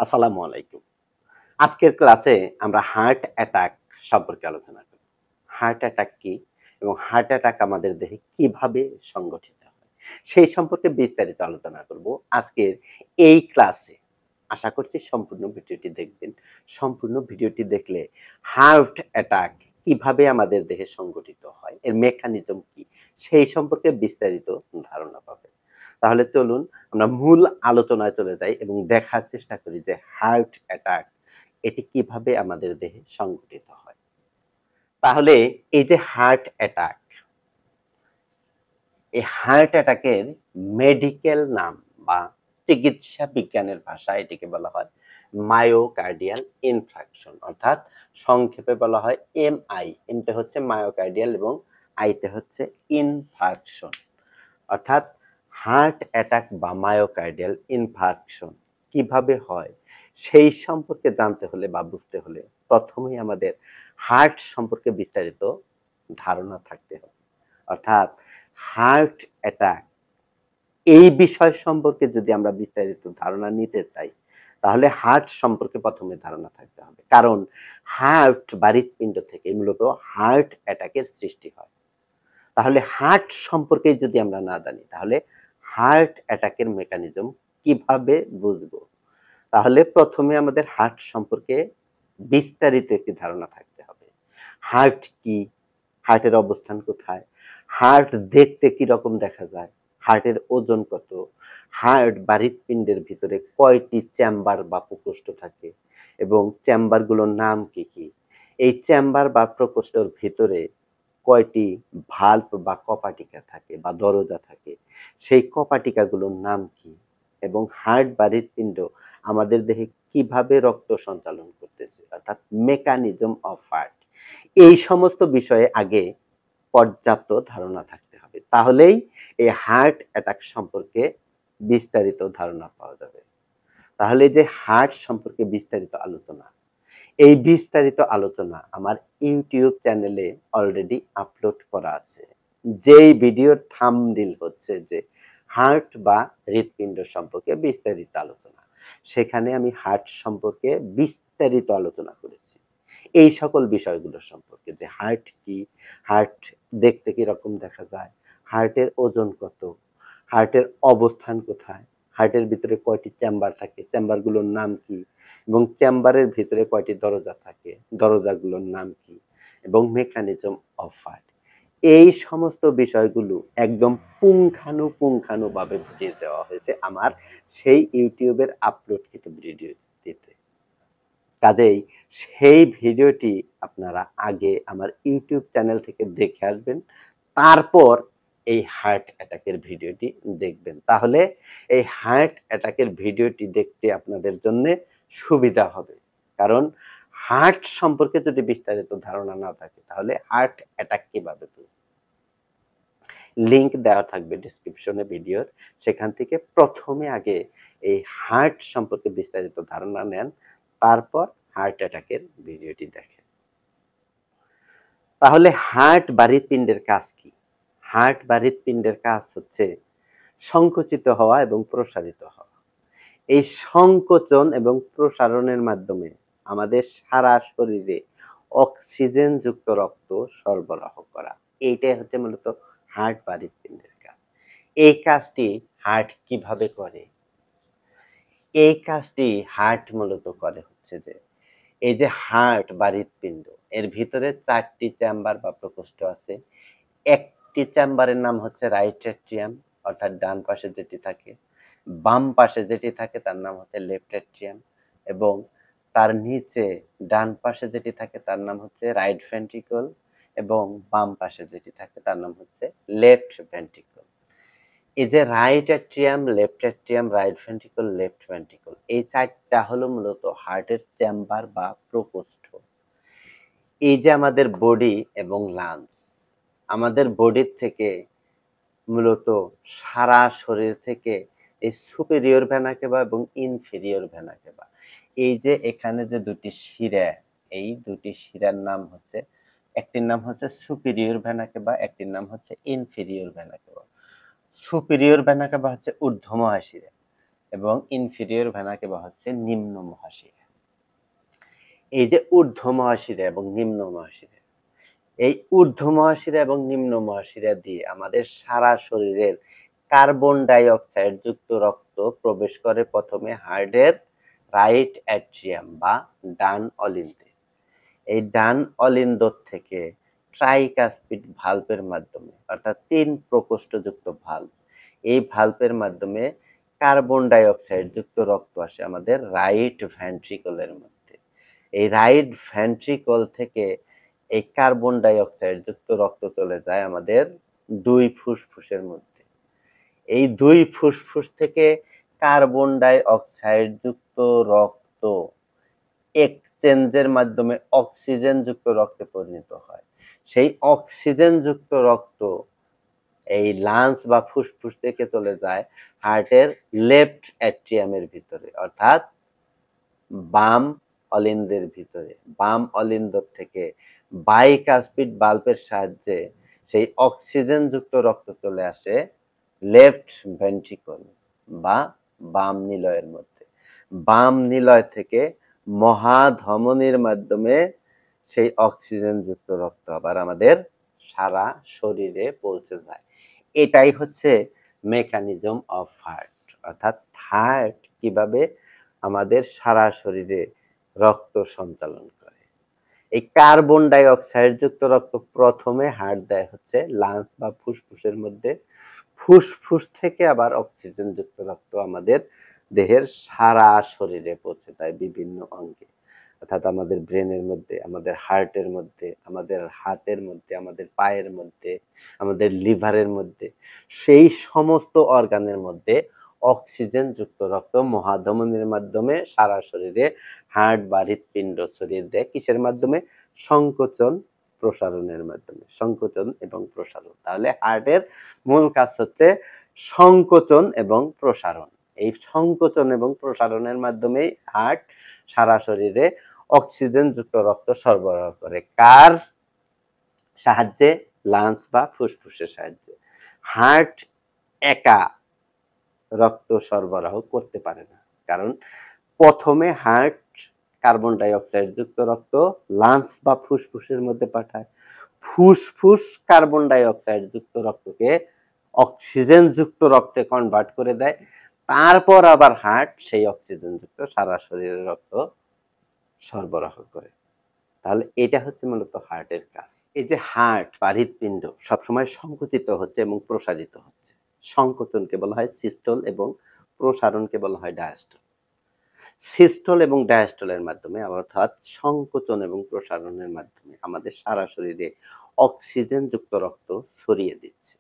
আসসালামু আলাইকুম। আজকের ক্লাসে আমরা হার্ট অ্যাটাক সম্পর্কে আলোচনা করব। হার্ট অ্যাটাক কি এবং হার্ট অ্যাটাক আমাদের দেহে কিভাবে সংগঠিত হয়? সেই সম্পর্কে বিস্তারিত আলোচনা করব আজকের এই ক্লাসে। আশা করছি সম্পূর্ণ ভিডিওটি দেখবেন। সম্পূর্ণ ভিডিওটি দেখলে হার্ট অ্যাটাক কিভাবে আমাদের দেহে সংগঠিত হয়, এর মেকানিজম কি, সেই সম্পর্কে বিস্তারিত ধারণা পাবেন। তাহলে চলুন আমরা মূল আলোচনায় চলে যাই এবং দেখার চেষ্টা করি যে হার্ট অ্যাটাক এটি কিভাবে আমাদের দেহে সংঘটিত হয়। তাহলে এই যে হার্ট অ্যাটাক, এই হার্ট অ্যাটাকের মেডিকেল নাম বা চিকিৎসা বিজ্ঞানের ভাষায় এটিকে বলা হয় মায়োকার্ডিয়াল ইনফ্রাকশন, অর্থাৎ সংক্ষেপে বলা হয় এমআই। এমতে হচ্ছে মায়োকার্ডিয়াল এবং আইতে হচ্ছে ইনফার্কশন। অর্থাৎ হার্ট অ্যাটাক বা মায়োকার্ডিয়াল ইনফার্কশন কিভাবে হয় সেই সম্পর্কে জানতে হলে বা বুঝতে হলে প্রথমেই আমাদের হার্ট সম্পর্কে বিস্তারিত ধারণা থাকতে হবে। অর্থাৎ হার্ট অ্যাটাক এই বিষয় সম্পর্কে যদি আমরা বিস্তারিত ধারণা নিতে চাই তাহলে হার্ট সম্পর্কে প্রথমে ধারণা থাকতে হবে, কারণ হার্ট বা হৃৎপিণ্ড থেকে মূলত হার্ট অ্যাটাকের সৃষ্টি হয়। তাহলে হার্ট সম্পর্কে যদি আমরা না জানি তাহলে হার্ট অ্যাটাকের মেকানিজম কিভাবে বুঝবো? তাহলে প্রথমে আমাদের হার্ট সম্পর্কে বিস্তারিত একটি ধারণা থাকতে হবে। হার্ট কি? হার্টের অবস্থান কোথায়? হার্ট দেখতে কিরকম দেখা যায়? হার্টের ওজন কত? হার্ট বা হৃৎপিণ্ডের ভিতরে কয়টি চেম্বার বা প্রকোষ্ঠ থাকে এবং চেম্বারগুলোর নাম কি কি? এই চেম্বার বা প্রকোষ্ঠের ভিতরে কয়টি ভাল্ব বা কপাটিকা থাকে বা দরজা থাকে? সেই কপাটিকাগুলোর নাম কি? এবং হার্ট বা হৃৎপিণ্ড আমাদের দেহে কিভাবে রক্ত সঞ্চালন করতেছে, অর্থাৎ মেকানিজম অফ হার্ট। এই সমস্ত বিষয়ে আগে পর্যাপ্ত ধারণা থাকতে হবে। তাহলেই এই হার্ট অ্যাটাক সম্পর্কে বিস্তারিত ধারণা পাওয়া যাবে। তাহলে যে হার্ট সম্পর্কে বিস্তারিত আলোচনা, এই বিস্তারিত আলোচনা আমার ইউটিউব চ্যানেলে অলরেডি আপলোড করা আছে। যেই ভিডিওর থাম্বনেইল হচ্ছে যে হার্ট বা হৃৎপিণ্ড সম্পর্কে বিস্তারিত আলোচনা। সেখানে আমি হার্ট সম্পর্কে বিস্তারিত আলোচনা করেছি। এই সকল বিষয়গুলো সম্পর্কে যে হার্ট কি, হার্ট দেখতে কিরকম দেখা যায়, হার্টের ওজন কত, হার্টের অবস্থান কোথায়, হার্টের ভিতরে কয়টি চেম্বার থাকে, চেম্বারগুলোর নাম কি এবং চেম্বারের ভিতরে কয়টি দরজা থাকে, দরজাগুলোর নাম কি এবং মেকানিজম অফ হার্ট। এই সমস্ত বিষয়গুলো একদম পুঙ্খানুপুঙ্খানুভাবে বুঝিয়ে দেওয়া হয়েছে আমার সেই ইউটিউবের আপলোডকৃত ভিডিওটিতে। কাজেই সেই ভিডিওটি আপনারা আগে আমার ইউটিউব চ্যানেল থেকে দেখে আসবেন। তারপর এই হার্ট অ্যাটাকের ভিডিওটি দেখবেন। তাহলে এই হার্ট অ্যাটাকের ভিডিওটি দেখতে আপনাদের জন্যে সুবিধা হবে। কারণ হার্ট সম্পর্কে যদি বিস্তারিত ধারণা না থাকে তাহলে হার্ট অ্যাটাক কিভাবে বুঝবেন? লিংক দেওয়া থাকবে ডেসক্রিপশনে ভিডিওর। সেখান থেকে প্রথমে আগে এই হার্ট সম্পর্কে বিস্তারিত ধারণা নেন। তারপর হার্ট অ্যাটাকের ভিডিওটি দেখেন। তাহলে হার্ট বা হৃৎপিণ্ডের কাজ কি? হার্ট বা হৃৎপিণ্ডের কাজ হচ্ছে সংকুচিত হওয়া এবং প্রসারিত হওয়া। এই সংকোচন এবং প্রসারণের মাধ্যমে আমাদের সারা শরীরে অক্সিজেনযুক্ত রক্ত সরবরাহ করা। এইটাই হচ্ছে মূলত হার্ট বা হৃৎপিণ্ডের কাজ। এই কাজটি হার্ট কিভাবে করে? এই কাজটি হার্ট মূলত করে হচ্ছে যে এই যে হার্ট বা হৃৎপিণ্ড, এর ভিতরে ৪ টি চেম্বার বা প্রকোষ্ঠ আছে। একটি চেম্বারের নাম হচ্ছে রাইট এট্রিয়াম, অর্থাৎ ডান পাশে যেটি থাকে। বাম পাশে যেটি থাকে তার নাম হচ্ছে লেফট এট্রিয়াম এবং তার নিচে ডান পাশে যেটি থাকে তার নাম হচ্ছে রাইট ভেন্ট্রিকল এবং বাম পাশে যেটি থাকে তার নাম হচ্ছে লেফট ভেন্ট্রিকল। এই যে right atrium, left atrium, right ventricle, left ventricle, এই ৪ টা হলো মূলত হার্টের চেম্বার বা প্রকোষ্ঠ। এই যে আমাদের বডি এবং লাংস, আমাদের বডির থেকে মূলত সারা শরীর থেকে এই সুপিরিয়র ভেনা কেভা এবং ইনফেরিয়র ভেনা কেভা, এই যে এখানে যে ২ টি শিরা, এই ২ টি শিরার নাম হচ্ছে, একটির নাম হচ্ছে সুপিরিয়র ভেনা কেভা, একটির নাম হচ্ছে ইনফেরিয়র ভেনা কেভা। সুপিরিয়র ভেনা কেভা হচ্ছে ঊর্ধ্বমুখী শিরা এবং ইনফিরিয়র ভেনাকে বলা হচ্ছে নিম্ন মহাশিরা। এই যে ঊর্ধ্ব মহাশিরা এবং নিম্ন মহাশিরা, এই ঊর্ধ্ব মহাশিরা এবং নিম্ন মহাশিরা দিয়ে আমাদের সারা শরীরের কার্বন ডাই অক্সাইড যুক্ত রক্ত প্রবেশ করে প্রথমে হার্টের রাইট অ্যাট্রিয়াম বা ডান অলিন্দে। এই ডান অলিন্দ থেকে ট্রাইকাসপিড ভালভের মাধ্যমে, অর্থাৎ 3 প্রকোষ্ঠযুক্ত ভালভ, এই ভালভের মাধ্যমে কার্বন ডাই অক্সাইড যুক্ত রক্ত আসে আমাদের রাইট ভেন্ট্রিকলের মধ্যে। এই রাইট ভেন্ট্রিকল থেকে এই কার্বন ডাই অক্সাইড যুক্ত রক্ত চলে যায় আমাদের 2 ফুসফুসের মধ্যে। এই 2 ফুসফুস থেকে কার্বন ডাই অক্সাইড যুক্ত রক্ত এক্সচেঞ্জের মাধ্যমে অক্সিজেন যুক্ত রক্তে পরিণত হয়। সেই অক্সিজেন যুক্ত রক্ত এই লাংস বা ফুসফুস থেকে চলে যায় হার্টের লেফট অ্যাট্রিয়ামের ভিতরে, অর্থাৎ বাম অলিন্দের ভিতরে। বাম অলিন্দ থেকে বাইকাসপিড ভালভের সাহায্যে সেই অক্সিজেন যুক্ত রক্ত চলে আসে লেফট ভেন্ট্রিকল বা বাম নিলয়ের মধ্যে। বাম নিলয় থেকে মহাধমনীর মাধ্যমে সেই অক্সিজেন যুক্ত রক্ত আবার আমাদের সারা শরীরে পৌঁছে যায়। এটাই হচ্ছে মেকানিজম অফ হার্ট, অর্থাৎ হার্ট কিভাবে আমাদের সারা শরীরে রক্ত সঞ্চালন করে। এই কার্বন ডাই অক্সাইড যুক্ত রক্ত প্রথমে হার্ট দেয় হচ্ছে লাংস বা ফুসফুসের মধ্যে, ফুসফুস থেকে আবার অক্সিজেন যুক্ত রক্ত আমাদের দেহের সারা শরীরে পৌঁছে দেয় বিভিন্ন অঙ্গে, অর্থাৎ আমাদের ব্রেনের মধ্যে, আমাদের হার্টের মধ্যে, আমাদের হাতের মধ্যে, আমাদের পায়ের মধ্যে, আমাদের লিভারের মধ্যে, সেই সমস্ত অর্গানের মধ্যে অক্সিজেন যুক্ত রক্ত মহাধমনীর মাধ্যমে সারা শরীরে হার্ট বা হৃৎপিণ্ড ছড়িয়ে দেয়। কিসের মাধ্যমে? সংকোচন প্রসারণের মাধ্যমে। সংকোচন এবং প্রসারণ। তাহলে হার্টের মূল কাজ হচ্ছে সংকোচন এবং প্রসারণ। এই সংকোচন এবং প্রসারণের মাধ্যমেই হার্ট সারা শরীরে অক্সিজেন যুক্ত রক্ত সরবরাহ করে। কার সাহায্যে? লাংস বা ফুসফুসের সাহায্যে। হার্ট একা রক্ত সরবরাহ করতে পারে না, কারণ প্রথমে হার্ট কার্বন ডাই অক্সাইড যুক্ত রক্ত লাংস বা ফুসফুসের মধ্যে পাঠায়, ফুসফুস কার্বন ডাই অক্সাইড যুক্ত রক্তকে অক্সিজেন যুক্ত রক্তে কনভার্ট করে দেয়, তারপর আবার হার্ট সেই অক্সিজেন যুক্ত সারা শরীরে রক্ত সরবরাহ করে। তাহলে এটা হচ্ছে মূলত হার্টের কাজ। এই যে হার্ট বা হৃৎপিণ্ড সবসময় সংকুচিত হচ্ছে এবং প্রসারিত হচ্ছে। সংকোচনকে বলা হয় সিস্টল এবং প্রসারণকে বলা হয় ডায়াস্টল। সিস্টল এবং ডায়াস্টলের মাধ্যমে, অর্থাৎ সংকোচন এবং প্রসারণের মাধ্যমে আমাদের সারা শরীরে অক্সিজেন যুক্ত রক্ত ছড়িয়ে দিচ্ছে।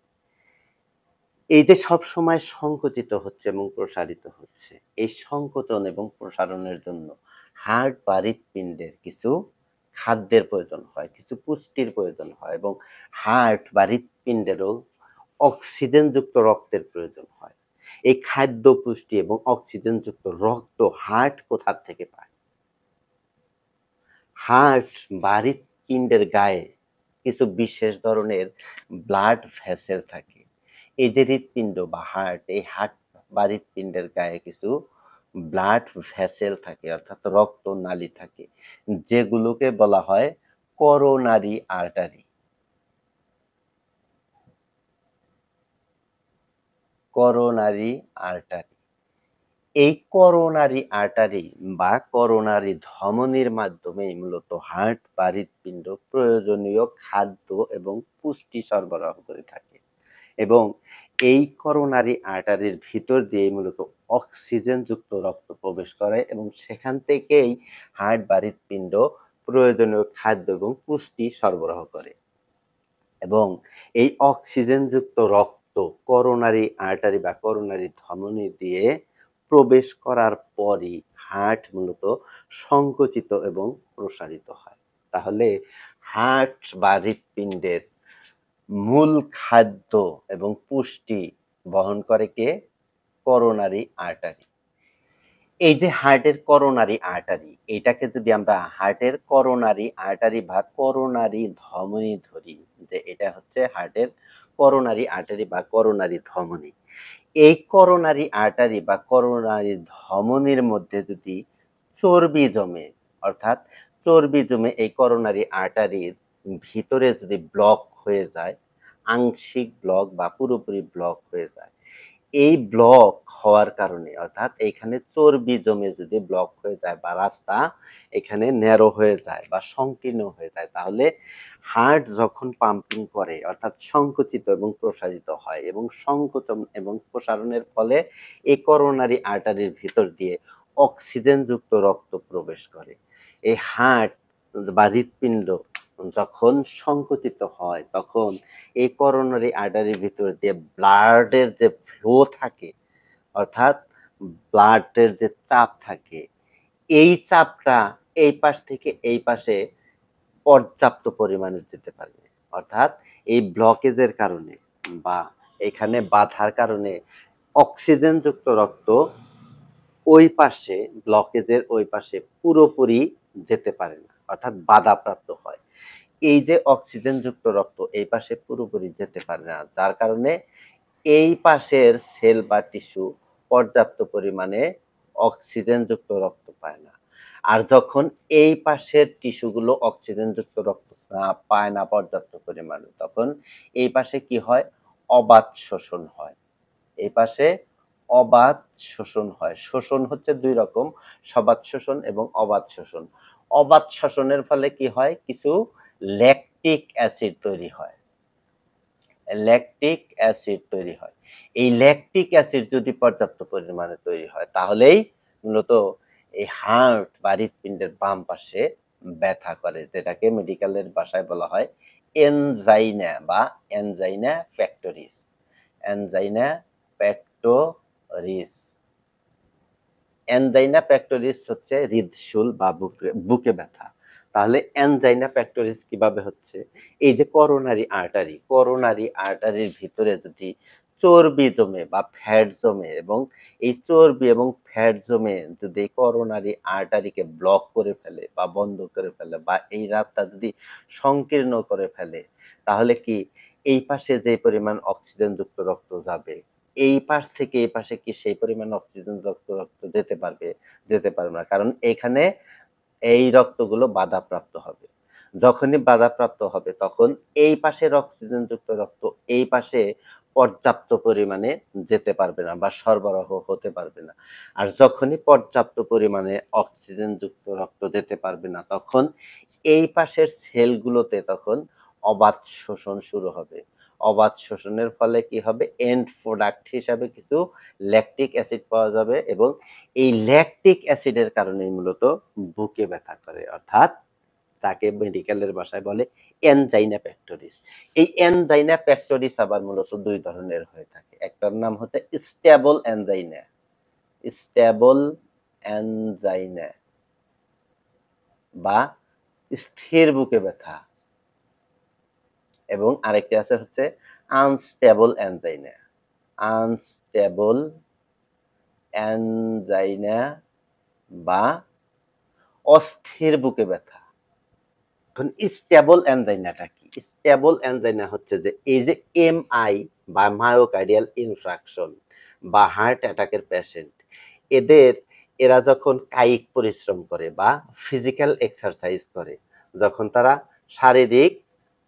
এই যে সবসময় সংকুচিত হচ্ছে এবং প্রসারিত হচ্ছে, এই সংকোচন এবং প্রসারণের জন্য হার্ট বা হৃৎপিণ্ডের কিছু খাদ্যের প্রয়োজন হয়, কিছু পুষ্টির প্রয়োজন হয়, এবং হার্ট বা হৃৎপিণ্ডেরও অক্সিজেন যুক্ত রক্তের প্রয়োজন হয়। এই খাদ্য, পুষ্টি এবং অক্সিজেন যুক্ত রক্ত হার্ট কোথা থেকে পায়? হার্ট বা হৃৎপিণ্ডের গায়ে কিছু বিশেষ ধরনের ব্লাড ভেসেল থাকে। এই যে হৃৎপিণ্ড বা হার্ট, এই হার্ট বা হৃৎপিণ্ডের গায়ে কিছু ব্লাড ভেসেল থাকে, অর্থাৎ রক্ত নালী থাকে, যেগুলোকে বলা হয় করোনারি আর্টারি। Coronary artery. এই করোনারি আর্টারি বা করোনারি ধমনীর মাধ্যমেই মূলত হার্ট বা হৃৎপিণ্ড প্রয়োজনীয় খাদ্য এবং পুষ্টি সরবরাহ করে থাকে, এবং এই করোনারি আর্টারির ভিতর দিয়ে মূলত অক্সিজেন যুক্ত রক্ত প্রবেশ করে, এবং সেখান থেকেই হার্ট বা হৃৎপিণ্ড প্রয়োজনীয় খাদ্য এবং পুষ্টি সরবরাহ করে। এবং এই অক্সিজেন যুক্ত রক্ত করোনারি আর্টারি বা করোনারি ধমনী দিয়ে প্রবেশ করার পরই হার্ট মূলত সংকুচিত এবং প্রসারিত হয়। তাহলে হার্ট বা হৃৎপিণ্ডের মূল খাদ্য এবং পুষ্টি বহন করে কে? Coronary artery. এই যে হার্টের করোনারি আর্টারি, এটাকে যদি আমরা হার্টের করোনারি আর্টারি বা করোনারি ধমনী ধরি, যে এটা হচ্ছে হার্টের করোনারি আর্টারি বা করোনারি ধমনী, এই করোনারি আর্টারি বা করোনারি ধমনীর মধ্যে যদি চর্বি জমে, অর্থাৎ চর্বি জমে এই করোনারি আর্টারির ভিতরে যদি ব্লক হয়ে যায়, আংশিক ব্লক বা পুরোপুরি ব্লক হয়ে যায়, এই ব্লক হওয়ার কারণে, অর্থাৎ এইখানে চর্বি জমে যদি ব্লক হয়ে যায় বা রাস্তা এখানে ন্যারো হয়ে যায় বা সংকীর্ণ হয়ে যায়, তাহলে হার্ট যখন পাম্পিং করে, অর্থাৎ সংকুচিত এবং প্রসারিত হয় এবং সংকোচন এবং প্রসারণের ফলে এই করোনারি আর্টারির ভিতর দিয়ে অক্সিজেনযুক্ত রক্ত প্রবেশ করে। এই হার্ট বা হৃৎপিণ্ড যখন সংকুচিত হয়, তখন এই করোনারি আর্টারির ভিতর দিয়ে ব্লাডের যে ফ্লো থাকে, অর্থাৎ ব্লাডের যে চাপ থাকে, এই চাপটা এই পাশ থেকে এই পাশে পর্যাপ্ত পরিমাণে যেতে পারবে। অর্থাৎ এই ব্লকেজের কারণে বা এখানে বাধার কারণে অক্সিজেনযুক্ত রক্ত ওই পাশে, ব্লকেজের ওই পাশে পুরোপুরি যেতে পারে না, অর্থাৎ বাধাপ্রাপ্ত হয়। এই যে অক্সিজেনযুক্ত রক্ত এই পাশে পুরোপুরি যেতে পারে না, যার কারণে এই পাশের সেল বা টিস্যু পর্যাপ্ত পরিমাণে অক্সিজেনযুক্ত রক্ত পায় না। আর যখন এই পাশের টিস্যুগুলো অক্সিজেনযুক্ত রক্ত পায় না পর্যাপ্ত পরিমাণে, তখন এই পাশে কি হয়? অবাত শোষণ হয়। এই পাশে অবাত শোষণ হয়। শোষণ হচ্ছে ২ রকম, সবাত শোষণ এবং অবাত শোষণ। অবাত শোষণের ফলে কি হয়? কিছু ল্যাকটিক অ্যাসিড তৈরি হয়। ল্যাকটিক অ্যাসিড তৈরি হয়। এই ল্যাকটিক অ্যাসিড যদি পর্যাপ্ত পরিমাণে তৈরি হয়, তাহলেই মূলত এই হার্ট বা হৃৎপিণ্ডের বাম পাশে ব্যথা করে, যেটাকে মেডিকেলের ভাষায় বলা হয় এনজাইনা বা angina pectoris. Angina pectoris. Angina pectoris হচ্ছে হৃদশুল বা বুকে ব্যথা। তাহলে অ্যানজাইনা পেক্টোরিস কিভাবে হচ্ছে? এই যে করোনারি আর্টারির ভিতরে যদি চর্বি জমে বা ফ্যাট জমে এবং এই চর্বি এবং ফ্যাট জমে যদি করোনারি আর্টারিকে ব্লক করে ফেলে বা বন্ধ করে ফেলে বা এই রাস্তা যদি সংকীর্ণ করে ফেলে, তাহলে কি এই পাশে যে পরিমাণ অক্সিজেনযুক্ত রক্ত যাবে, এই পাশ থেকে এই পাশে কি সেই পরিমাণ অক্সিজেনযুক্ত রক্ত যেতে পারবে? যেতে পারবে না। কারণ এখানে এই রক্তগুলো বাধাপ্রাপ্ত হবে। যখনই বাধাপ্রাপ্ত হবে, তখন এই পাশের অক্সিজেনযুক্ত রক্ত এই পাশে পর্যাপ্ত পরিমাণে যেতে পারবে না বা সরবরাহ হতে পারবে না। আর যখনই পর্যাপ্ত পরিমাণে অক্সিজেনযুক্ত রক্ত যেতে পারবে না, তখন এই পাশের সেলগুলোতে তখন অবাত শোষণ শুরু হবে। অবাত শোষণের ফলে কি হবে? এন্ড প্রোডাক্ট হিসাবে কিছু ল্যাকটিক অ্যাসিড পাওয়া যাবে এবং এই ল্যাকটিক অ্যাসিডের কারণেই মূলত বুকে ব্যথা করে, অর্থাৎ যাকে মেডিকেলের ভাষায় বলে এনজাইনা পেক্টোরিস। এই এনজাইনা পেক্টোরিস আবার মূলত ২ ধরনের হয়ে থাকে। একটার নাম হচ্ছে স্টেবল এনজাইনা, স্টেবল এনজাইনা বা স্থির বুকে ব্যথা, এবং আরেকটি আছে হচ্ছে আনস্টেবল এনজাইনা, আনস্টেবল এনজাইনা বা অস্থির বুকে ব্যথা। এখন স্টেবল এনজাইনাটা কি? স্টেবল এনজাইনা হচ্ছে যে এই যে এমআই বা মায়োকার্ডিয়াল ইনফ্রাকশন বা হার্ট অ্যাটাকের পেশেন্ট, এদের এরা যখন কায়িক পরিশ্রম করে বা ফিজিক্যাল এক্সারসাইজ করে, যখন তারা শারীরিক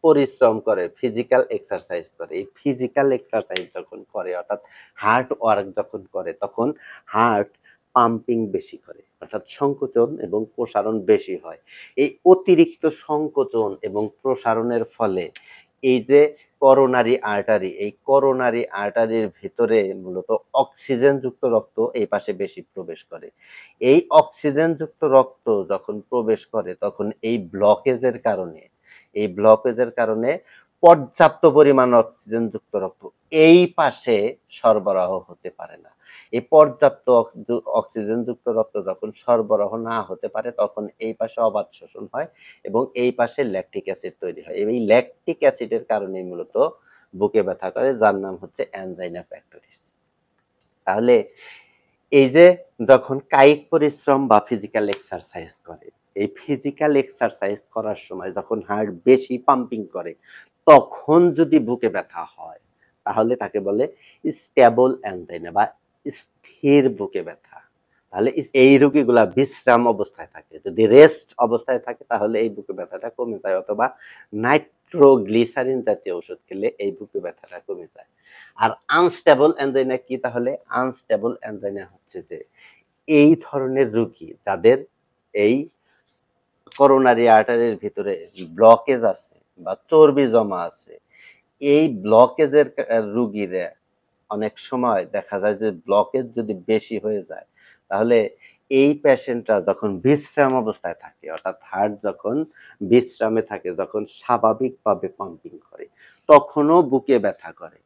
পরিশ্রম করে, ফিজিক্যাল এক্সারসাইজ করে, এই ফিজিক্যাল এক্সারসাইজ যখন করে, অর্থাৎ হার্ট ওয়ার্ক যখন করে, তখন হার্ট পাম্পিং বেশি করে, অর্থাৎ সংকোচন এবং প্রসারণ বেশি হয়। এই অতিরিক্ত সংকোচন এবং প্রসারণের ফলে এই যে এই করোনারি আর্টারির ভিতরে মূলত অক্সিজেনযুক্ত রক্ত এই পাশে বেশি প্রবেশ করে। এই অক্সিজেনযুক্ত রক্ত যখন প্রবেশ করে, তখন এই ব্লকেজের কারণে পর্যাপ্ত পরিমাণ অক্সিজেনযুক্ত রক্ত এই পাশে সরবরাহ হতে পারে না। এই পর্যাপ্ত অক্সিজেনযুক্ত রক্ত যখন সরবরাহ না হতে পারে, তখন এই পাশে অবাত শোষণ হয় এবং এই পাশে ল্যাকটিক অ্যাসিড তৈরি হয়। এই ল্যাকটিক অ্যাসিডের কারণেই মূলত বুকে ব্যথা করে, যার নাম হচ্ছে অ্যানজাইনা পেক্টোরিস। তাহলে এই যে যখন কায়িক পরিশ্রম বা ফিজিক্যাল এক্সারসাইজ করে, এই ফিজিক্যাল এক্সারসাইজ করার সময় যখন হার্ট বেশি পাম্পিং করে, তখন যদি বুকে ব্যথা হয়, তাহলে তাকে বলে স্টেবল অ্যানজাইনা বা স্থির বুকে ব্যথা। তাহলে এই রোগীগুলা বিশ্রাম অবস্থায় থাকে, যদি রেস্ট অবস্থায় থাকে তাহলে এই বুকে ব্যথাটা কমে যায়, অথবা নাইট্রোগ্লিসারিন জাতীয় ওষুধ খেলে এই বুকে ব্যথাটা কমে যায়। আর আনস্টেবল অ্যানজাইনা কি? তাহলে আনস্টেবল অ্যানজাইনা হচ্ছে যে এই ধরনের রোগী যাদের এই করোনারি আর্টারির ভিতরে ব্লকেজ আছে বা চর্বি জমা আছে, এই ব্লকেজের রুগীরা অনেক সময় দেখা যায় যে ব্লকেজ যদি বেশি হয়ে যায়, তাহলে এই পেশেন্টরা যখন বিশ্রাম অবস্থায় থাকে, অর্থাৎ হার্ট যখন বিশ্রামে থাকে, যখন স্বাভাবিকভাবে পাম্পিং করে, তখনও বুকে ব্যথা করে।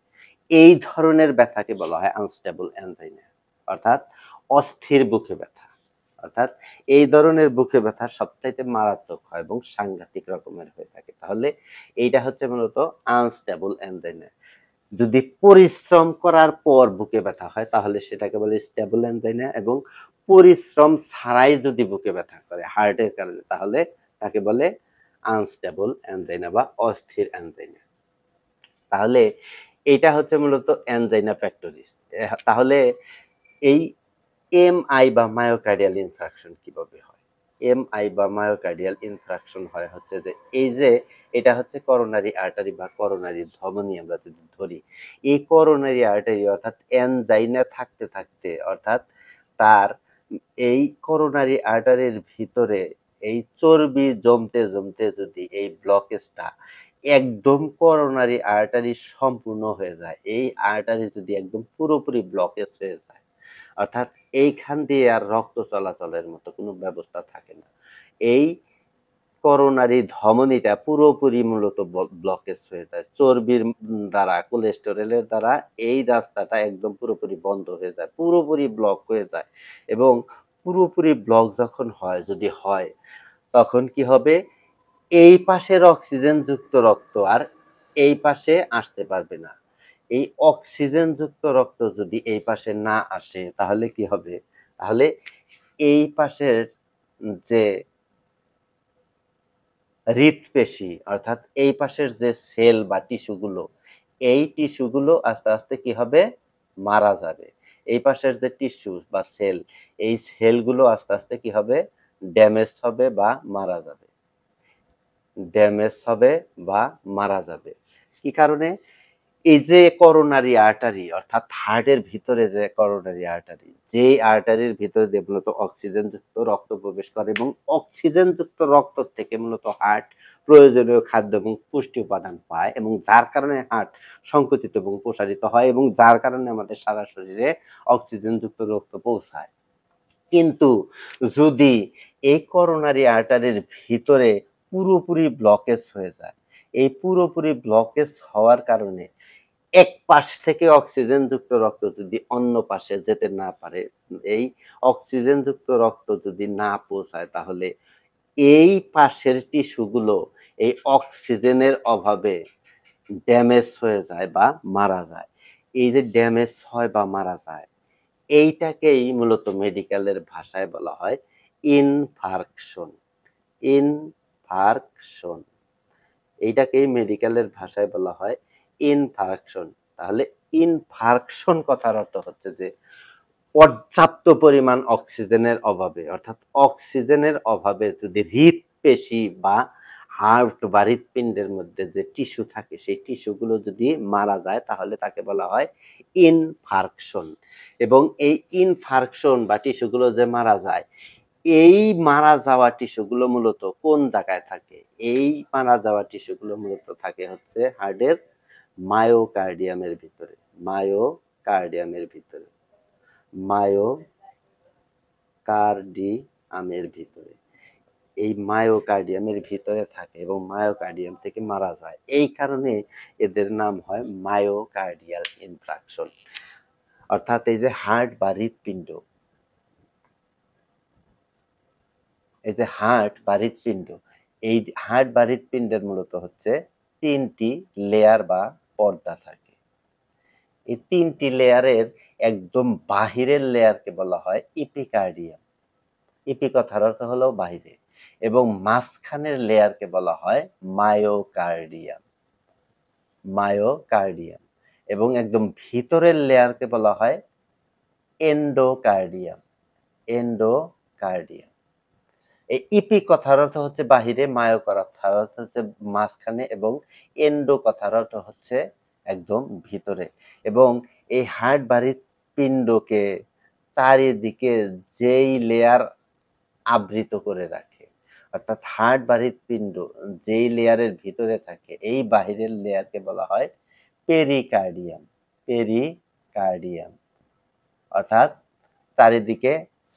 এই ধরনের ব্যথাকে বলা হয় আনস্টেবল অ্যানজাইনা, অর্থাৎ অস্থির বুকে ব্যথা। অর্থাৎ এই ধরনের বুকে ব্যথা সবচাইতে মারাত্মক হয় এবং সাংঘাতিক রকমের হয়ে থাকে। তাহলে এইটা হচ্ছে মূলত আনস্টেবল অ্যানজাইনা। যদি পরিশ্রম করার পর বুকে ব্যথা হয় তাহলে সেটাকে বলে স্টেবল অ্যানজাইনা, এবং পরিশ্রম ছাড়াই যদি বুকে ব্যথা করে হার্টের কারণে তাহলে তাকে বলে আনস্টেবল অ্যানজাইনা বা অস্থির অ্যানজাইনা। তাহলে এইটা হচ্ছে মূলত অ্যানজাইনা পেক্টোরিস। তাহলে এই এমআই বা মায়োকার্ডিয়াল ইনফ্রাকশন কিভাবে হয়? এমআই বা মায়োকার্ডিয়াল ইনফ্রাকশন হয় হচ্ছে যে এই যে এটা হচ্ছে করোনারি আর্টারি বা করোনারি ধমনী আমরা যদি ধরি, এই করোনারি আর্টারি অর্থাৎ অ্যানজাইনা থাকতে থাকতে, অর্থাৎ তার এই করোনারি আর্টারির ভিতরে এই চর্বি জমতে জমতে যদি এই ব্লকেজটা একদম করোনারি আর্টারি সম্পূর্ণ হয়ে যায়, এই আর্টারি যদি একদম পুরোপুরি ব্লকেজ হয়ে যায়, অর্থাৎ এইখান দিয়ে আর রক্ত চলাচলের মতো কোনো ব্যবস্থা থাকে না, এই করোনারি ধমনীটা পুরোপুরি মূলত ব্লকেজ হয়ে যায় চর্বির দ্বারা, কোলেস্টেরলের দ্বারা এই রাস্তাটা একদম পুরোপুরি বন্ধ হয়ে যায়, পুরোপুরি ব্লক হয়ে যায়। এবং পুরোপুরি ব্লক যখন হয়, যদি হয়, তখন কি হবে? এই পাশের অক্সিজেনযুক্ত রক্ত আর এই পাশে আসতে পারবে না। এই অক্সিজেনযুক্ত রক্ত যদি এই পাশে না আসে তাহলে কি হবে? তাহলে এই পাশের যে হৃৎপেশি, অর্থাৎ এই পাশের যে সেল বা টিস্যুগুলো, এই টিস্যুগুলো আস্তে আস্তে কি হবে? মারা যাবে। এই পাশের যে টিস্যু বা সেল, এই সেলগুলো আস্তে আস্তে কি হবে? ড্যামেজ হবে বা মারা যাবে। ড্যামেজ হবে বা মারা যাবে। কি কারণে? এই যে করোনারি আর্টারি, অর্থাৎ হার্টের ভিতরে যে করোনারি আর্টারি, যেই আর্টারির ভিতরে দিয়ে মূলত অক্সিজেনযুক্ত রক্ত প্রবেশ করে এবং অক্সিজেনযুক্ত রক্ত থেকে মূলত হার্ট প্রয়োজনীয় খাদ্য এবং পুষ্টি উপাদান পায়, এবং যার কারণে হার্ট সংকুচিত এবং প্রসারিত হয়, এবং যার কারণে আমাদের সারা শরীরে অক্সিজেনযুক্ত রক্ত পৌঁছায়। কিন্তু যদি এই করোনারি আর্টারির ভিতরে পুরোপুরি ব্লকেজ হয়ে যায়, এই পুরোপুরি ব্লকেজ হওয়ার কারণে এক পাশ থেকে অক্সিজেনযুক্ত রক্ত যদি অন্য পাশে যেতে না পারে, এই অক্সিজেনযুক্ত রক্ত যদি না পৌঁছায়, তাহলে এই পাশের টিস্যুগুলো এই অক্সিজেনের অভাবে ড্যামেজ হয়ে যায় বা মারা যায়। এই যে ড্যামেজ হয় বা মারা যায়, এইটাকেই মূলত মেডিকেলের ভাষায় বলা হয় ইনফার্কশন। ইনফার্কশন। এইটাকেই মেডিকেলের ভাষায় বলা হয় ইনফার্কশন। তাহলে ইনফার্কশন কথার অর্থ হচ্ছে যে পর্যাপ্ত পরিমাণ অক্সিজেনের অভাবে, অর্থাৎ অক্সিজেনের অভাবে যদি হৃৎপেশি বা হার্ট বা হৃৎপিণ্ডের মধ্যে যে টিস্যু থাকে সেই টিস্যুগুলো যদি মারা যায় তাহলে তাকে বলা হয় ইনফার্কশন। এবং এই ইনফার্কশন বা টিস্যুগুলো যে মারা যায়, এই মারা যাওয়া টিস্যুগুলো মূলত কোন জায়গায় থাকে? এই মারা যাওয়া টিস্যুগুলো মূলত থাকে হচ্ছে হার্টের মায়োকার্ডিয়ামের ভিতরে। মায়োকার্ডিয়ামের ভিতরে। মায়োকার্ডিয়ামের ভিতরে। এই মায়োকার্ডিয়ামের ভিতরে থাকে এবং মায়োকার্ডিয়াম থেকে মারা যায়। এই কারণে এদের নাম হয় মায়োকার্ডিয়াল ইনফ্রাকশন। অর্থাৎ এই যে হার্ট বা হৃৎপিণ্ড, এই যে হার্ট বা হৃৎপিণ্ড, এই হার্ট বা হৃৎপিণ্ডের মূলত হচ্ছে ৩টি লেয়ার বা পর্দা থাকে। এই ৩টি লেয়ারের একদম বাহিরের লেয়ারকে বলা হয় ইপিকার্ডিয়াম। ইপি কথার অর্থ হলো বাহিরে, এবং মাঝখানের লেয়ারকে বলা হয় মায়োকার্ডিয়াম। মায়োকার্ডিয়াম। এবং একদম ভিতরের লেয়ারকে বলা হয় এন্ডোকার্ডিয়াম। এন্ডোকার্ডিয়াম। এই ইপি কথার অর্থ হচ্ছে বাহিরে, মায়ো কথার অর্থ হচ্ছে মাঝখানে এবং এন্ডো কথার অর্থ হচ্ছে একদম ভিতরে। এবং এই হাড় বাড়ির পিণ্ডকে চারিদিকে যেই লেয়ার আবৃত করে রাখে, অর্থাৎ হাড় বাড়ির পিণ্ড যেই লেয়ারের ভিতরে থাকে এই বাহিরের লেয়ারকে বলা হয় পেরিকার্ডিয়াম। পেরিকার্ডিয়াম অর্থাৎ চারিদিকে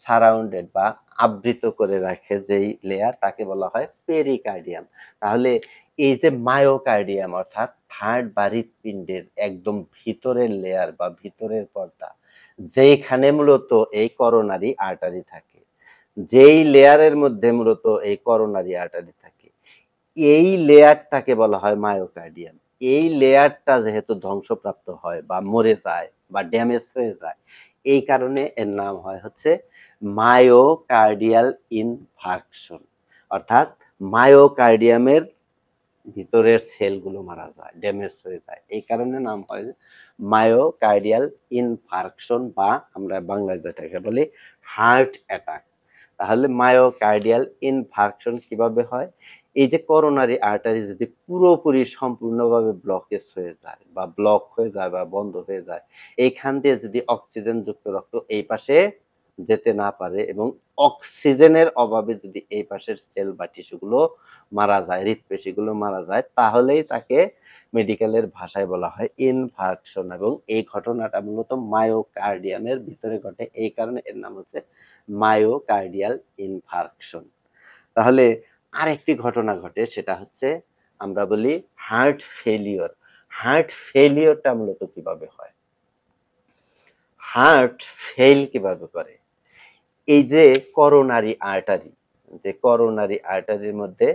সারাউন্ডেড বা আবৃত করে রাখে যেই লেয়ার তাকে বলা হয় পেরিকার্ডিয়াম। তাহলে এই যে মায়োকার্ডিয়াম অর্থাৎ থার্ড বাড়ির পিণ্ডের একদম ভিতরের লেয়ার বা ভিতরের পর্দা, যেইখানে মূলত এই করোনারি আর্টারি থাকে, যেই লেয়ারের মধ্যে মূলত এই করোনারি আর্টারি থাকে, এই লেয়ারটাকে বলা হয় মায়োকার্ডিয়াম। এই লেয়ারটা যেহেতু ধ্বংসপ্রাপ্ত হয় বা মরে যায় বা ড্যামেজ হয়ে যায়, এই কারণে এর নাম হয় হচ্ছে মায়োকার্ডিয়াল ইনফার্কশন। অর্থাৎ মায়োকার্ডিয়ামের ভিতরের সেলগুলো মারা যায়, ড্যামেজ হয়ে যায়, এই কারণে নাম হয় মায়োকার্ডিয়াল ইনফার্কশন বা আমরা বাংলায় যেটাকে বলি হার্ট অ্যাটাক। তাহলে মায়োকার্ডিয়াল ইনফার্কশন কিভাবে হয়? এই যে করোনারি আর্টারি যদি পুরোপুরি সম্পূর্ণভাবে ব্লকেজ হয়ে যায় বা ব্লক হয়ে যায় বা বন্ধ হয়ে যায়, এইখান দিয়ে যদি অক্সিজেন যুক্ত রক্ত এই পাশে যেতে না পারে এবং অক্সিজেনের অভাবে যদি এই পাশের সেল বা টিস্যুগুলো মারা যায়, হৃৎপেশিগুলো মারা যায়, তাহলেই তাকে মেডিকেলের ভাষায় বলা হয় ইনফার্কশন। এবং এই ঘটনাটা মূলত মায়োকার্ডিয়ামের ভিতরে ঘটে, এই কারণে এর নাম হচ্ছে মায়োকার্ডিয়াল ইনফার্কশন। তাহলে আরেকটি ঘটনা ঘটে, সেটা হচ্ছে আমরা বলি হার্ট ফেলিওর। হার্ট ফেলিওরটা মূলত কিভাবে হয়? হার্ট ফেল কিভাবে করে? এই যে করোনারি আর্টারি, যে করোনারি আর্টারির মধ্যে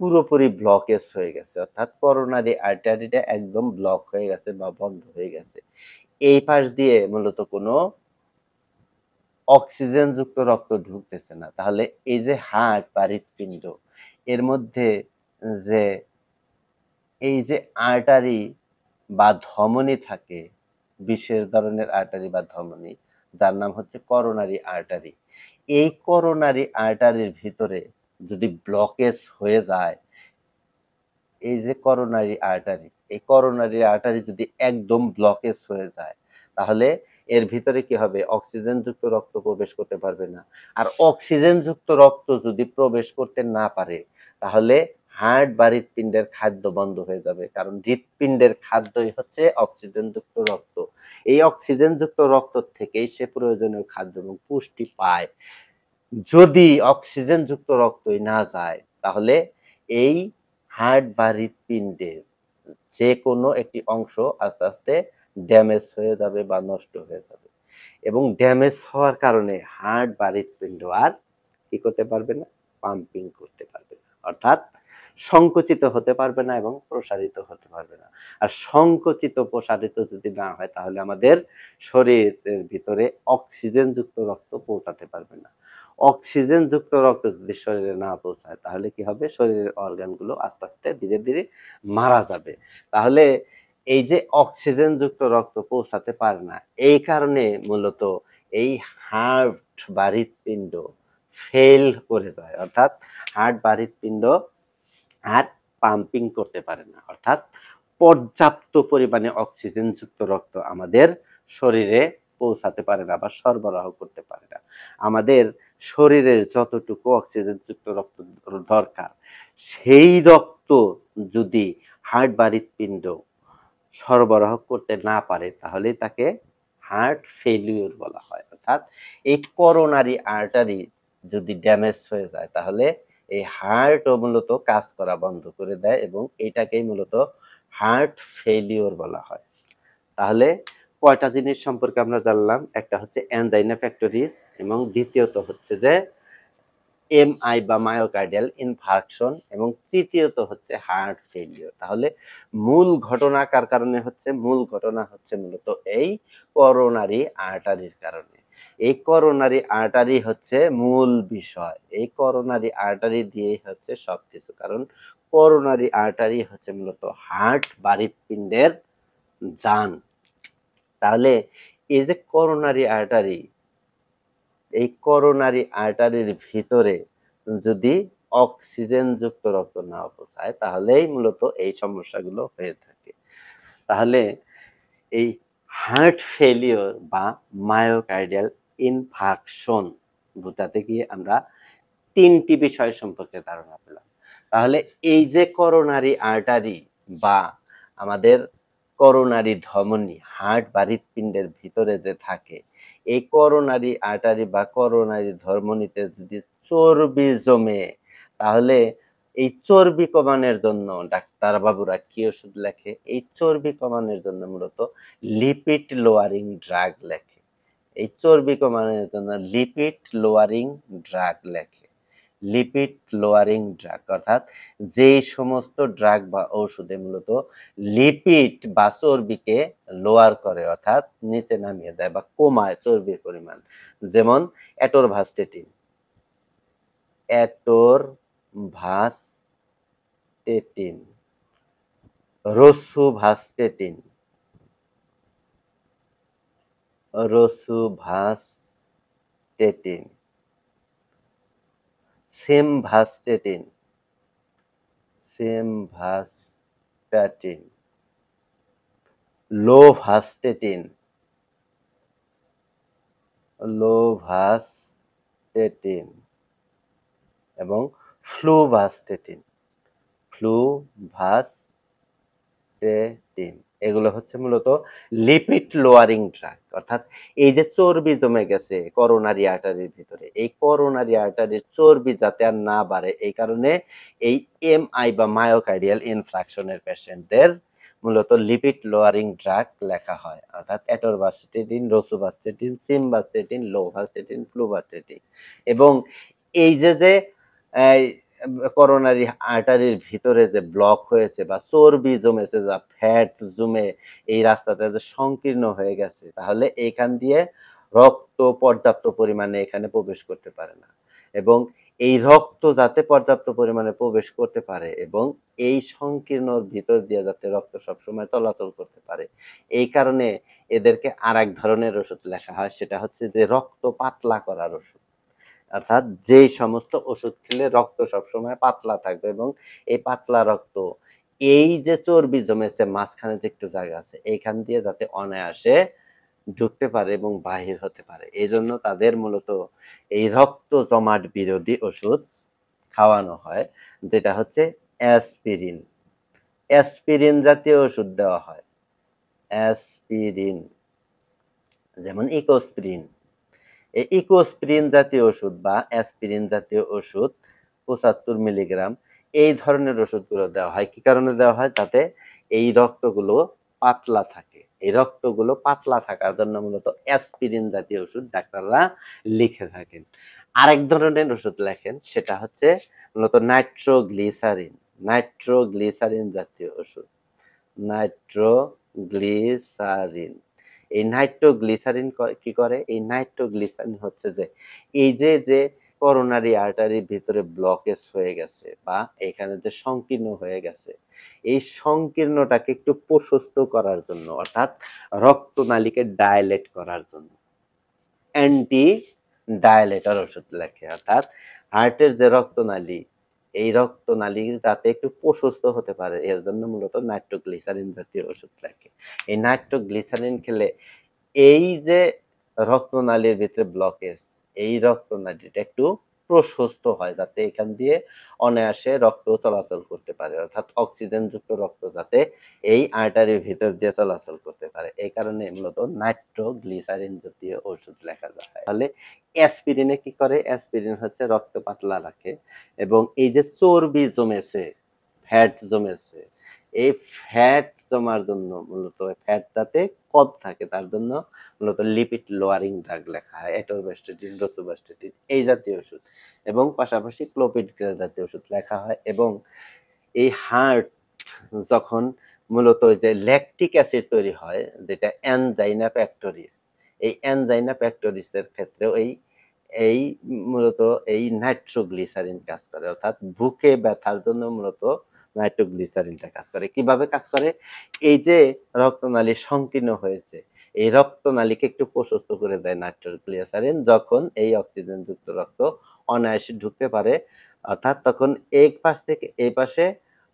পুরোপুরি ব্লকেজ হয়ে গেছে, অর্থাৎ করোনারি আর্টারিটা একদম ব্লক হয়ে গেছে বা বন্ধ হয়ে গেছে, এই পাশ দিয়ে মূলত কোনো অক্সিজেন যুক্ত রক্ত ঢুকতেছে না। তাহলে এই যে হার্ট বা হৃৎপিণ্ড, এর মধ্যে যে এই যে আর্টারি বা ধমনী থাকে, বিশেষ ধরনের আর্টারি বা ধমনী, যার নাম হচ্ছে করোনারি আর্টারি। এই করোনারি আর্টারির ভিতরে যদি ব্লকেজ হয়ে যায়, এই যে করোনারি আর্টারি, এই করোনারি আর্টারি যদি একদম ব্লকেজ হয়ে যায়, তাহলে এর ভিতরে কি হবে? অক্সিজেন যুক্ত রক্ত প্রবেশ করতে পারবে না। আর অক্সিজেন যুক্ত রক্ত যদি প্রবেশ করতে না পারে, তাহলে হার্ট বা হৃৎপিণ্ডের খাদ্য বন্ধ হয়ে যাবে। কারণ হৃৎপিণ্ডের খাদ্যই হচ্ছে অক্সিজেন যুক্ত রক্ত। এই অক্সিজেন যুক্ত রক্ত থেকেই সে প্রয়োজনীয় খাদ্য এবং পুষ্টি পায়। যদি অক্সিজেন যুক্ত রক্তই না যায়, তাহলে এই হার্ট বা হৃৎপিণ্ডের যে কোনো একটি অংশ আস্তে আস্তে ড্যামেজ হয়ে যাবে বা নষ্ট হয়ে যাবে। এবং ড্যামেজ হওয়ার কারণে হার্ট বা হৃৎপিণ্ড আর কি করতে পারবে না? পাম্পিং করতে পারবে না। অর্থাৎ সংকুচিত হতে পারবে না এবং প্রসারিত হতে পারবে না। আর সংকুচিত প্রসারিত যদি না হয়, তাহলে আমাদের শরীরের ভিতরে অক্সিজেন যুক্ত রক্ত পৌঁছাতে পারবে না। অক্সিজেন যুক্ত রক্ত যদি শরীরে না পৌঁছায়, তাহলে কি হবে? শরীরের অর্গানগুলো আস্তে আস্তে ধীরে ধীরে মারা যাবে। তাহলে এই যে অক্সিজেন যুক্ত রক্ত পৌঁছাতে পারে না, এই কারণে মূলত এই হার্ট বা হৃৎপিণ্ড ফেল করে যায়। অর্থাৎ হার্ট বা হৃৎপিণ্ড আর পাম্পিং করতে পারে না। অর্থাৎ পর্যাপ্ত পরিমাণে অক্সিজেন যুক্ত রক্ত আমাদের শরীরে পৌঁছাতে পারে না বা সরবরাহ করতে পারে না। আমাদের শরীরের যতটুকু অক্সিজেন যুক্ত রক্ত দরকার, সেই রক্ত যদি হার্ট বা হৃৎপিণ্ড সরবরাহ করতে না পারে, তাহলেই তাকে হার্ট ফেলিউর বলা হয়। অর্থাৎ এই করোনারি আর্টারি যদি ড্যামেজ হয়ে যায়, তাহলে এই হার্টও মূলত কাজ করা বন্ধ করে দেয় এবং এটাকেই মূলত হার্ট ফেলিউর বলা হয়। তাহলে কয়টা জিনিস সম্পর্কে আমরা জানলাম? একটা হচ্ছে অ্যানজাইনা পেক্টোরিস এবং দ্বিতীয়ত হচ্ছে যে এমআই বা মায়োকার্ডিয়াল ইনফার্কশন এবং তৃতীয়ত হচ্ছে হার্ট ফেলিওর। তাহলে মূল ঘটনা কার কারণে হচ্ছে? মূল ঘটনা হচ্ছে মূলত এই করোনারি আর্টারির কারণে। এই করোনারি আর্টারি হচ্ছে মূল বিষয়। এই করোনারি আর্টারি দিয়েই হচ্ছে সবকিছু। কারণ করোনারি আর্টারি হচ্ছে মূলত হার্ট বা হৃৎপিণ্ডের জান। তাহলে এই যে করোনারি আর্টারি, এই করোনারি আর্টারির ভিতরে যদি অক্সিজেনযুক্ত রক্ত না পৌঁছায় তাহলেই মূলত এই সমস্যাগুলো হয়ে থাকে। তাহলে এই হার্ট ফেলিওর বা মায়োকার্ডিয়াল ইনফার্কশন বোঝাতে গিয়ে আমরা ৩টি বিষয় সম্পর্কে ধারণা পেলাম। তাহলে এই যে করোনারি আর্টারি বা আমাদের করোনারি ধমনী, হার্ট বা হৃৎপিণ্ডের ভিতরে যে থাকে, এই করোনারি আর্টারি বা করোনারি ধমনীতে যদি চর্বি জমে, তাহলে এই চর্বি কমানোর জন্য ডাক্তার বাবুরা কি ওষুধ লেখে? এই চর্বি কমানোর জন্য মূলত লিপিড লোয়ারিং ড্রাগ লেখে। এই চর্বি কমানোর জন্য লিপিড লোয়ারিং ড্রাগ লেখে। লিপিড লোয়ারিং ড্রাগ অর্থাৎ যেই সমস্ত ড্রাগ বা ঔষধে মূলত লিপিড বা চর্বিকে লোয়ার করে অর্থাৎ নিচে নামিয়ে দেয় বা কমায় চর্বির পরিমাণ, যেমন অ্যাটোরভাস্টেটিন, অ্যাটোরভাস্টেটিন, রোসুভাস্টেটিন, রোসুভাস্টেটিন, সিমভাস্টেটিন, সিমভাস্টেটিন, লোভাস্টেটিন, লোভাস্টেটিন এবং ফ্লুভাস্টেটিন, ফ্লুভাস্টেটিন। এগুলো হচ্ছে মূলত লিপিড লোয়ারিং ড্রাগ অর্থাৎ এই যে চর্বি জমে গেছে করোনারি আর্টারির ভিতরে, এই করোনারি আর্টারির চর্বি যাতে আর না বাড়ে এই কারণে এই এমআই বা মায়োকার্ডিয়াল ইনফ্রাকশনের পেশেন্টদের মূলত লিপিড লোয়ারিং ড্রাগ লেখা হয় অর্থাৎ অ্যাটোরভাস্টেটিন, রোসুভাস্টেটিন, সিমভাস্টেটিন, লোভাস্টেটিন, ফ্লুভাস্টেটিন। এবং এই যে এই করোনারি আর্টারির ভিতরে যে ব্লক হয়েছে বা চর্বি জমেছে, যা ফ্যাট জমে এই রাস্তাটা যে সংকীর্ণ হয়ে গেছে, তাহলে এইখান দিয়ে রক্ত পর্যাপ্ত পরিমাণে এখানে প্রবেশ করতে পারে না। এবং এই রক্ত যাতে পর্যাপ্ত পরিমাণে প্রবেশ করতে পারে এবং এই সংকীর্ণর ভিতর দিয়ে যাতে রক্ত সবসময় চলাচল করতে পারে, এই কারণে এদেরকে আরেক ধরনের ওষুধ লেখা হয়, সেটা হচ্ছে যে রক্ত পাতলা করার ওষুধ। অর্থাৎ যেই সমস্ত ওষুধ খেলে রক্ত সবসময় পাতলা থাকবে এবং এই পাতলা রক্ত এই যে চর্বি জমেছে মাঝখানে যে একটু জায়গা আছে এইখান দিয়ে যাতে অনায়াসে ঢুকতে পারে এবং বাহির হতে পারে, এই জন্য তাদের মূলত এই রক্ত জমাট বিরোধী ওষুধ খাওয়ানো হয়, যেটা হচ্ছে অ্যাসপিরিন। অ্যাসপিরিন জাতীয় ওষুধ দেওয়া হয়, অ্যাসপিরিন, যেমন ইকোস্প্রিন। এই ইকোস্প্রিন জাতীয় ওষুধ বা অ্যাসপিরিন জাতীয় ওষুধ ৭৫ মিলিগ্রাম এই ধরনের ওষুধগুলো দেওয়া হয়। কি কারণে দেওয়া হয়? যাতে এই রক্তগুলো পাতলা থাকে। এই রক্তগুলো পাতলা থাকার জন্য মূলত অ্যাসপিরিন জাতীয় ওষুধ ডাক্তাররা লিখে থাকেন। আরেক ধরনের ওষুধ লেখেন, সেটা হচ্ছে মূলত নাইট্রোগ্লিসারিন, নাইট্রোগ্লিসারিন জাতীয় ওষুধ, নাইট্রোগ্লিসারিন। এই নাইট্রোগ্লিসারিন কি করে? এই নাইট্রোগ্লিসারিন হচ্ছে যে এই যে করোনারি আর্টারির ভিতরে ব্লকেজ হয়ে গেছে বা এখানে যে সংকীর্ণ হয়ে গেছে, এই সংকীর্ণটাকে একটু প্রশস্ত করার জন্য অর্থাৎ রক্তনালীকে ডায়ালেট করার জন্য অ্যান্টি ডায়ালেটর ওষুধ লেখে। অর্থাৎ হার্টের যে রক্তনালী, এই রক্তনালী যাতে একটু প্রশস্ত হতে পারে এর জন্য মূলত নাইট্রোগ্লিসারিন জাতীয় ওষুধ লেখে। এই নাইট্রোগ্লিসারিন খেলে এই যে রক্তনালীর ভিতরে ব্লকেজ, এই রক্তনালীটা একটু প্রশস্ত হয় যাতে এখান দিয়ে অনায়াসে রক্ত চলাচল করতে পারে অর্থাৎ অক্সিজেনযুক্ত রক্ত যাতে এই আর্টারির ভিতর দিয়ে চলাচল করতে পারে, এই কারণে মূলত নাইট্রোগ্লিসারিন জাতীয় ওষুধ লেখা যায়। তাহলে অ্যাসপিরিনে কি করে? অ্যাসপিরিন হচ্ছে রক্ত পাতলা রাখে এবং এই যে চর্বি জমেছে, ফ্যাট জমেছে, এই ফ্যাট জমার জন্য মূলত ফ্যাট যাতে কম থাকে তার জন্য মূলত লিপিড লোয়ারিং ড্রাগ লেখা হয়, অ্যাটোরভাস্টেটিন, রোসুভাস্টেটিন এই জাতীয় ওষুধ এবং পাশাপাশি ক্লোপিডগ্রেল জাতীয় ওষুধ লেখা হয়। এবং এই হার্ট যখন মূলত ওই যে ল্যাকটিক অ্যাসিড তৈরি হয় যেটা অ্যানজাইনা পেক্টোরিস, এই অ্যানজাইনা পেক্টোরিসের ক্ষেত্রেও এই মূলত এই নাইট্রোগ্লিসারিন কাজ করে অর্থাৎ বুকে ব্যথার জন্য মূলত নাইট্রোগ্লিসারিনটা কাজ করে। কিভাবে কাজ করে? এই যে রক্তনালী সংকীর্ণ হয়েছে, এই রক্তনালীকে একটু প্রশস্ত করে দেয় নাইট্রোগ্লিসারিন, যখন এই অক্সিজেন যুক্ত রক্ত অনায়াসে ঢুকতে পারে, অর্থাৎ তখন এক পাশ থেকে এই পাশে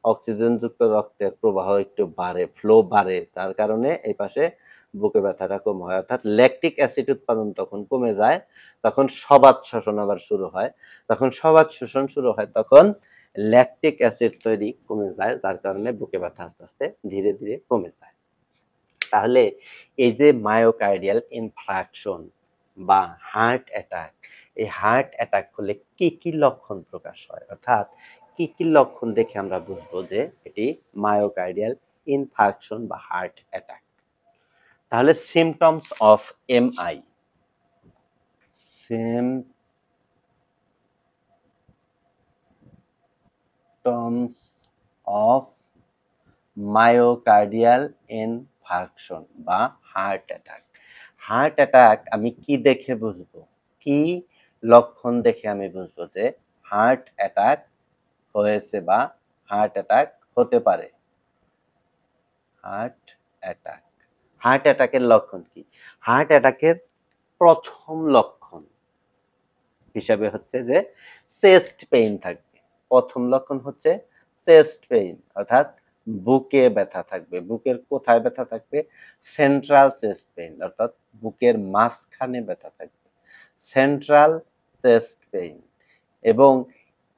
অক্সিজেন যুক্ত রক্তের প্রবাহ একটু বাড়ে, ফ্লো বাড়ে, তার কারণে এই পাশে বুকে ব্যথাটা কম হয়। অর্থাৎ ল্যাকটিক অ্যাসিড উৎপাদন তখন কমে যায়, তখন সবাত শোষণ আবার শুরু হয়। তখন সবাত শোষণ শুরু হয়, তখন ল্যাকটিক অ্যাসিড তৈরি কমে যায়, যার কারণে বুকে ব্যথা আস্তে আস্তে ধীরে ধীরে কমে যায়। তাহলে এই যে মায়োকার্ডিয়াল ইনফ্রাকশন বা হার্ট অ্যাটাক, এই হার্ট অ্যাটাক হলে কি কি লক্ষণ প্রকাশ হয়, অর্থাৎ কি কি লক্ষণ দেখে আমরা বুঝবো যে এটি মায়োকার্ডিয়াল ইনফার্কশন বা হার্ট অ্যাটাক। তাহলে symptoms of MI, symptoms of myocardial infarction বা হার্ট অ্যাটাক। হার্ট অ্যাটাক আমি কি দেখে বুঝবো, কি লক্ষণ দেখে আমি বুঝবো যে হার্ট অ্যাটাক হয়েছে বা হার্ট অ্যাটাক হতে পারে। হার্ট অ্যাটাক, হার্ট অ্যাটাকের লক্ষণ কি? হার্ট অ্যাটাকের প্রথম লক্ষণ হিসাবে হচ্ছে যে চেস্ট পেইন থাকবে। প্রথম লক্ষণ হচ্ছে চেস্ট পেইন, অর্থাৎ বুকে ব্যথা থাকবে। বুকের কোথায় ব্যথা থাকবে? সেন্ট্রাল চেস্ট পেইন, অর্থাৎ বুকের মাঝখানে ব্যথা থাকবে, সেন্ট্রাল চেস্ট পেইন। এবং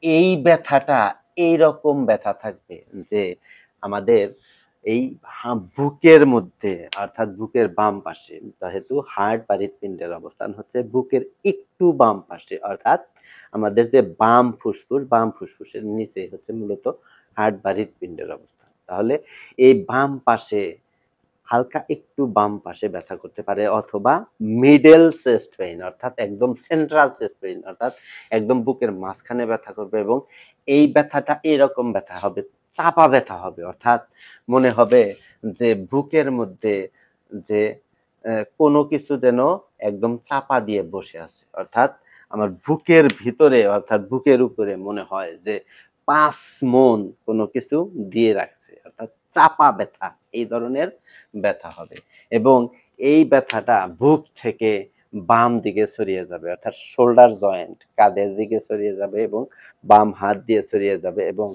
এই ব্যথাটা এইরকম ব্যথা থাকবে যে আমাদের এই বুকের মধ্যে, অর্থাৎ বুকের বাম পাশে, যেহেতু হার্ট বা হৃৎপিণ্ডের অবস্থান হচ্ছে বুকের একটু বাম পাশে, অর্থাৎ আমাদের যে বাম ফুসফুসের নিচে হচ্ছে মূলত হার্ট বা হৃৎপিণ্ডের অবস্থান। তাহলে এই বাম পাশে, হালকা একটু বাম পাশে ব্যথা করতে পারে, অথবা মিডল চেস্ট পেইন, অর্থাৎ একদম সেন্ট্রাল চেস্ট পেইন, অর্থাৎ একদম বুকের মাঝখানে ব্যথা করবে। এবং এই ব্যথাটা এরকম ব্যথা হবে, চাপা ব্যথা হবে, অর্থাৎ মনে হবে যে বুকের মধ্যে যে কোনো কিছু যেন একদম চাপা দিয়ে বসে আছে, অর্থাৎ আমার বুকের ভিতরে, অর্থাৎ বুকের উপরে মনে হয় যে 5 মণ কোনো কিছু দিয়ে রাখছে, অর্থাৎ চাপা ব্যথা, এই ধরনের ব্যথা হবে। এবং এই ব্যথাটা বুক থেকে বাম দিকে ছড়িয়ে যাবে, অর্থাৎ শোল্ডার জয়েন্ট কাঁধের দিকে ছড়িয়ে যাবে এবং বাম হাত দিয়ে ছড়িয়ে যাবে। এবং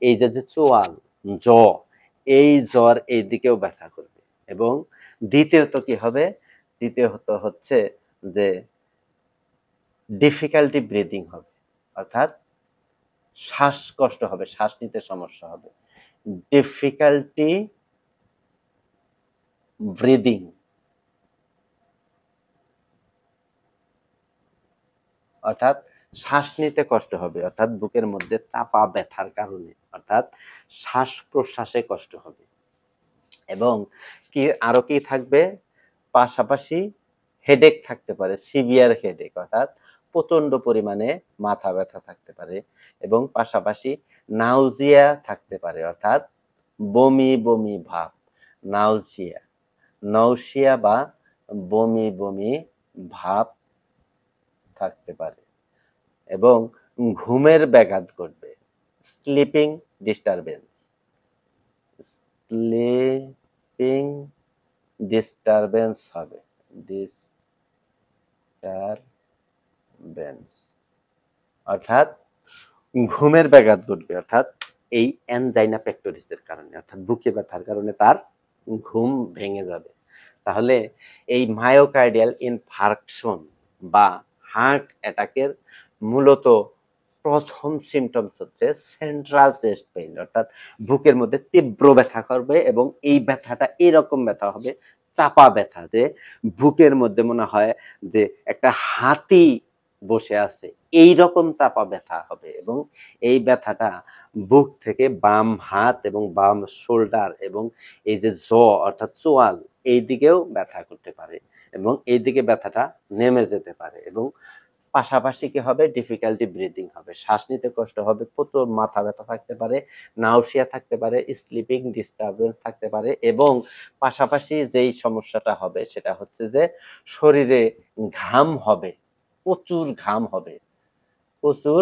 এই যে চোয়াল, জ, এই জ্বর এই দিকেও ব্যথা করবে। এবং দ্বিতীয়ত কি হবে? দ্বিতীয়ত হচ্ছে যে ডিফিকাল্টি ব্রিদিং হবে, অর্থাৎ শ্বাসকষ্ট হবে, শ্বাস নিতে সমস্যা হবে। ডিফিকাল্টি ব্রিদিং, অর্থাৎ শ্বাস নিতে কষ্ট হবে, অর্থাৎ বুকের মধ্যে চাপা ব্যথার কারণে, অর্থাৎ শ্বাস প্রশ্বাসে কষ্ট হবে। এবং কি আরো কি থাকবে? পাশাপাশি হেডেক থাকতে পারে, সিভিয়ার হেডেক, অর্থাৎ প্রচন্ড পরিমাণে মাথা ব্যথা থাকতে পারে। এবং পাশাপাশি নাউজিয়া থাকতে পারে, অর্থাৎ বমি বমি ভাব, নাউজিয়া, নৌসিয়া বা বমি বমি ভাব থাকতে পারে। এবং ঘুমের ব্যাঘাত ঘটবে, স্লিপিং ডিস্টারবেন্স, স্লিপিং ডিস্টারবেন্স হবে, ডিস্টারবেন্স, অর্থাৎ ঘুমের ব্যাঘাত ঘটবে, অর্থাৎ এই অ্যানজাইনা পেক্টোরিসের কারণে, অর্থাৎ বুকে ব্যথার কারণে তার ঘুম ভেঙে যাবে। তাহলে এই মায়োকার্ডিয়াল ইনফার্কশন বা হার্ট অ্যাটাকের মূলত প্রথম সিমটমস হচ্ছে সেন্ট্রাল চেস্ট পেইন, অর্থাৎ বুকের মধ্যে তীব্র ব্যথা করবে। এবং এই ব্যথাটা এরকম ব্যথা হবে, চাপা ব্যথা, যে বুকের মধ্যে মনে হয় যে একটা হাতি বসে আছে, এই রকম চাপা ব্যথা হবে। এবং এই ব্যথাটা বুক থেকে বাম হাত এবং বাম শোল্ডার এবং এই যে জ, অর্থাৎ চোয়াল, এই দিকেও ব্যথা করতে পারে এবং এই দিকে ব্যথাটা নেমে যেতে পারে। এবং পাশাপাশি কি হবে? ডিফিকাল্টি ব্রিদিং হবে, শ্বাস নিতে কষ্ট হবে, প্রচুর মাথা ব্যথা থাকতে পারে, নাউসিয়া থাকতে পারে, স্লিপিং ডিস্টারবেন্স থাকতে পারে। এবং পাশাপাশি যেই সমস্যাটা হবে সেটা হচ্ছে যে শরীরে ঘাম হবে, প্রচুর ঘাম হবে, প্রচুর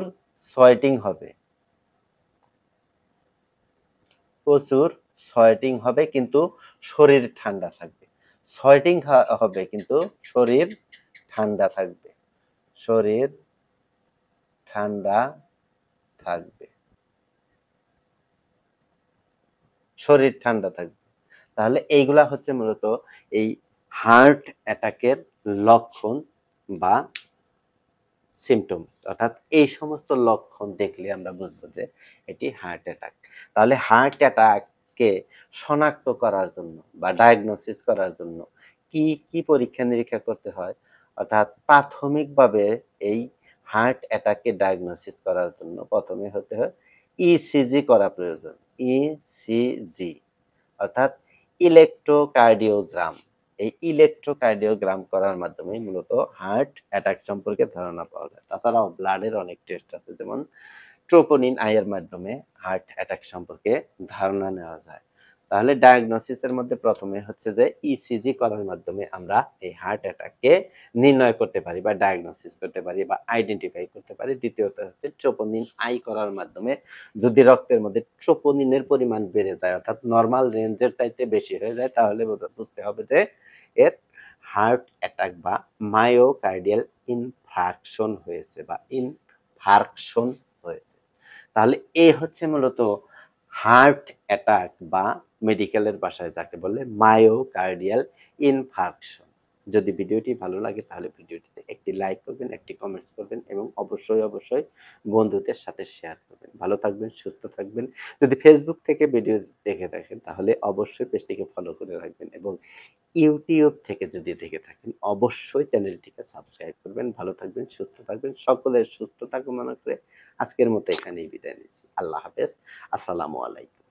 সোয়েটিং হবে, প্রচুর সোয়েটিং হবে, কিন্তু শরীর ঠান্ডা থাকবে। সোয়েটিং হবে কিন্তু শরীর ঠান্ডা থাকবে, শরীর ঠান্ডা থাকবে, শরীর ঠান্ডা থাকবে। তাহলে এইগুলা হচ্ছে মূলত এই হার্ট অ্যাটাকের লক্ষণ বা সিমটমস, অর্থাৎ এই সমস্ত লক্ষণ দেখলে আমরা বুঝবো যে এটি হার্ট অ্যাটাক। তাহলে হার্ট অ্যাটাককে শনাক্ত করার জন্য বা ডায়াগনোসিস করার জন্য কি কি পরীক্ষা নিরীক্ষা করতে হয়, অর্থাৎ প্রাথমিকভাবে এই হার্ট অ্যাটাককে ডায়াগনোসিস করার জন্য প্রথমে হতে হয় ইসিজি করা প্রয়োজন। ইসিজি অর্থাৎ ইলেকট্রোকার্ডিওগ্রাম। এই ইলেকট্রোকার্ডিওগ্রাম করার মাধ্যমে মূলত হার্ট অ্যাটাক সম্পর্কে ধারণা পাওয়া যায়। তাছাড়াও ব্লাডের অনেক টেস্ট আছে, যেমন ট্রোপোনিন আই এর মাধ্যমে হার্ট অ্যাটাক সম্পর্কে ধারণা নেওয়া যায়। তাহলে ডায়াগনোসিসের মধ্যে প্রথমে হচ্ছে যে ইসিজি করার মাধ্যমে আমরা এই হার্ট অ্যাটাককে নির্ণয় করতে পারি বা ডায়াগনোসিস করতে পারি বা আইডেন্টিফাই করতে পারি। দ্বিতীয়ত হচ্ছে ট্রোপোনিন আই করার মাধ্যমে যদি রক্তের মধ্যে ট্রোপোনিনের পরিমাণ বেড়ে যায়, অর্থাৎ নরমাল রেঞ্জের চাইতে বেশি হয়ে যায়, তাহলে বুঝতে হবে যে এর হার্ট অ্যাটাক বা মায়োকার্ডিয়াল ইনফ্রাকশন হয়েছে বা ইনফার্কশন হয়েছে। তাহলে এ হচ্ছে মূলত হার্ট অ্যাটাক বা মেডিকেলের ভাষায় যাকে বলে মায়োকার্ডিয়াল ইনফার্কশন। যদি ভিডিওটি ভালো লাগে তাহলে ভিডিওটিতে একটি লাইক করবেন, একটি কমেন্টস করবেন এবং অবশ্যই বন্ধুদের সাথে শেয়ার করবেন। ভালো থাকবেন, সুস্থ থাকবেন। যদি ফেসবুক থেকে ভিডিও দেখে থাকেন তাহলে অবশ্যই পেজটিকে ফলো করে রাখবেন এবং ইউটিউব থেকে যদি দেখে থাকেন অবশ্যই চ্যানেলটিকে সাবস্ক্রাইব করবেন। ভালো থাকবেন, সুস্থ থাকবেন। সকলের সুস্থতা কামনা করে আজকের মতো এখানেই বিদায় নিচ্ছি। আল্লাহ হাফেজ। আসসালামু আলাইকুম।